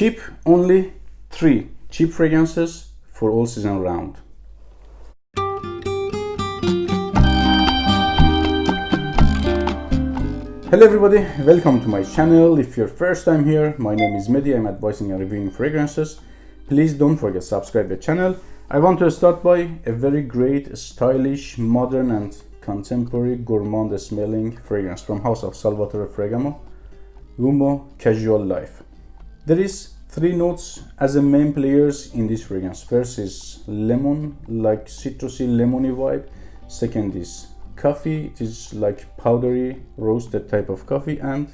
Keep only 3 cheap fragrances for all season round. Hello everybody, welcome to my channel. If you're first time here, my name is Mehdi. I'm advising and reviewing fragrances. Please don't forget to subscribe the channel. I want to start by a very great, stylish, modern and contemporary gourmand smelling fragrance from house of Salvatore Ferragamo, Uomo Casual Life. There is 3 notes as the main players in this fragrance. First is lemon, like citrusy lemony vibe. Second is coffee, it is like powdery roasted type of coffee, and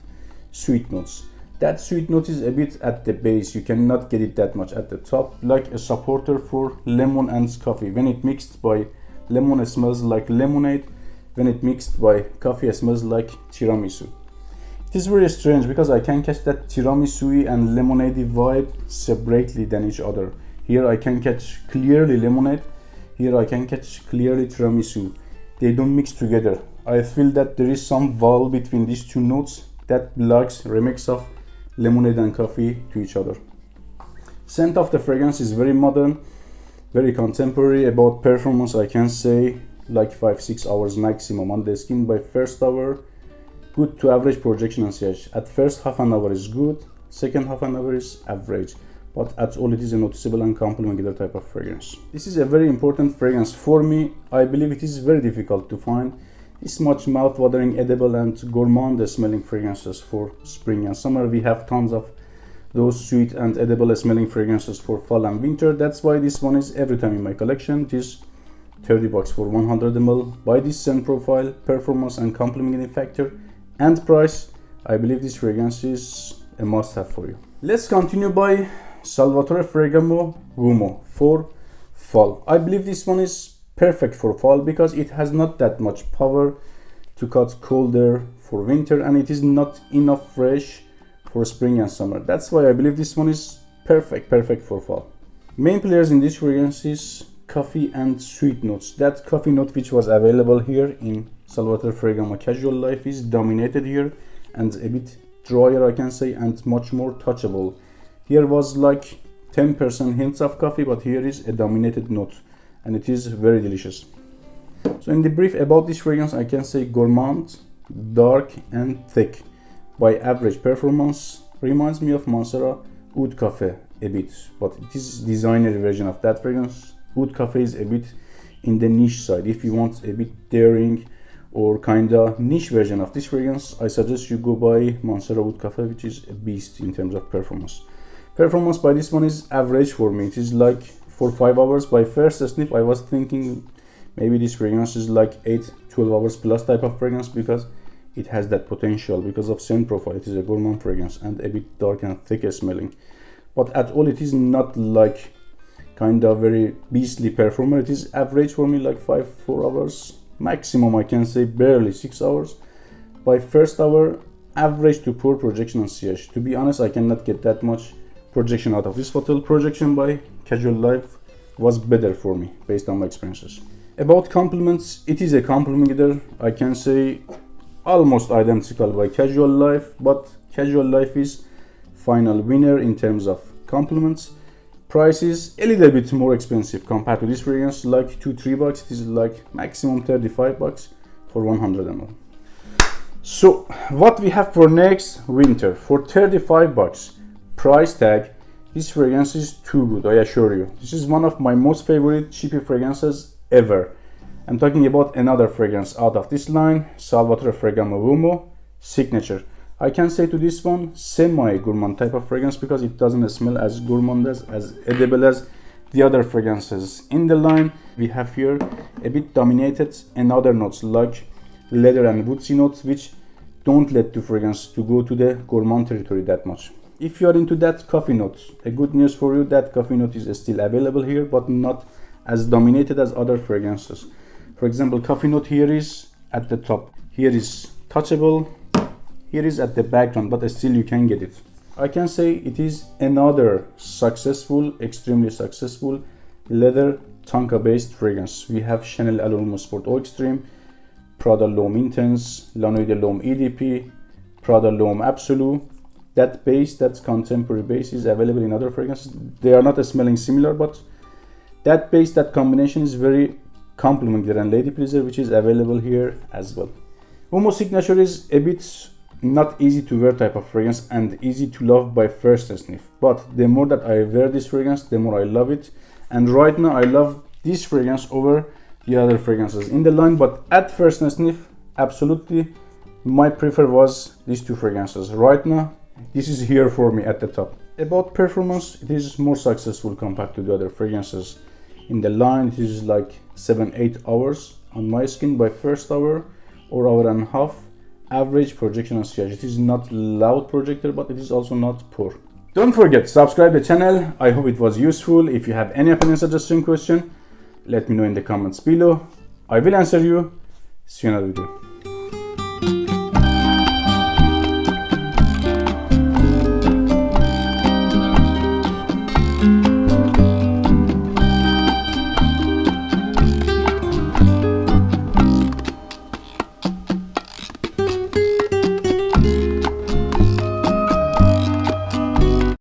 sweet notes. That sweet note is a bit at the base, you cannot get it that much at the top, like a supporter for lemon and coffee. When it mixed by lemon, it smells like lemonade. When it mixed by coffee, it smells like tiramisu. It is very strange because I can catch that tiramisu and lemonade vibe separately than each other. Here I can catch clearly lemonade, here I can catch clearly tiramisu. They don't mix together. I feel that there is some wall between these 2 notes that blocks remix of lemonade and coffee to each other. Scent of the fragrance is very modern, very contemporary. About performance, I can say like 5-6 hours maximum on the skin. By first hour, good to average projection and sillage. At first half an hour is good, second half an hour is average, but at all it is a noticeable and complimentary type of fragrance. This is a very important fragrance for me. I believe it is very difficult to find this much mouth-watering, edible and gourmand smelling fragrances for spring and summer. We have tons of those sweet and edible smelling fragrances for fall and winter. That's why this one is every time in my collection. It is $30 for 100 ml. By this scent profile, performance and complementing factor and price, I believe this fragrance is a must-have for you. Let's continue by Salvatore Ferragamo Uomo for fall. I believe this one is perfect for fall because it has not that much power to cut colder for winter, and it is not enough fresh for spring and summer. That's why I believe this one is perfect for fall. Main players in this fragrance is coffee and sweet notes. That coffee note which was available here in Salvatore Ferragamo Casual Life is dominated here and a bit drier, I can say, and much more touchable. Here was like 10% hints of coffee, but here is a dominated note and it is very delicious. So in the brief about this fragrance, I can say gourmand, dark and thick. By average performance, reminds me of Mansera Oud Cafe a bit, but it is designer version of that fragrance. Oud Cafe is a bit in the niche side. If you want a bit daring or kinda niche version of this fragrance, I suggest you go by Mansera Oud Cafe, which is a beast in terms of performance. Performance by this one is average for me. It is like for 5 hours. By first sniff, I was thinking maybe this fragrance is like 8-12 hours plus type of fragrance because it has that potential because of scent profile. It is a gourmand fragrance and a bit dark and thick smelling. But at all, it is not like kind of very beastly performer. It is average for me, like 5-4 hours maximum. I can say barely 6 hours. By first hour, average to poor projection and sillage. To be honest, I cannot get that much projection out of this bottle. Projection by Casual Life was better for me based on my experiences. About compliments, it is a complimenter. I can say almost identical by Casual Life, but Casual Life is final winner in terms of compliments. Price is a little bit more expensive compared to this fragrance, like $2-3. It is like maximum $35 for 100 ml. So what we have for next winter for $35 price tag, this fragrance is too good, I assure you. This is one of my most favorite cheapy fragrances ever. I'm talking about another fragrance out of this line, Salvatore Ferragamo Uomo Signature. I can say to this one semi-gourmand type of fragrance because it doesn't smell as gourmand as edible as the other fragrances in the line. We have here a bit dominated another notes like leather and woodsy notes, which don't let the fragrance to go to the gourmand territory that much. If you are into that coffee note, a good news for you, that coffee note is still available here, but not as dominated as other fragrances. For example, coffee note here is at the top, here is touchable, here is at the background, but still you can get it. I can say it is another successful, extremely successful leather tonka based fragrance. We have Chanel Allure Sport Eau Extreme, Prada L'Homme Intense, La Nuit de l'Homme EDP, Prada L'Homme Absolu. that base, that contemporary base, is available in other fragrances. They are not smelling similar, but that base, that combination is very complimentary and lady pleaser, which is available here as well. Uomo signature is a bit not easy to wear type of fragrance and easy to love by first sniff, but the more that I wear this fragrance, the more I love it. And right now I love this fragrance over the other fragrances in the line, but at first sniff, absolutely my prefer was these two fragrances. Right now this is here for me at the top. About performance, it is more successful compared to the other fragrances in the line. It is like 7-8 hours on my skin by first hour or hour and a half. Average projection on CH. It is not loud projector, but it is also not poor. Don't forget, subscribe the channel. I hope it was useful. If you have any opinion, suggestion, question, let me know in the comments below. I will answer you. See you in another video.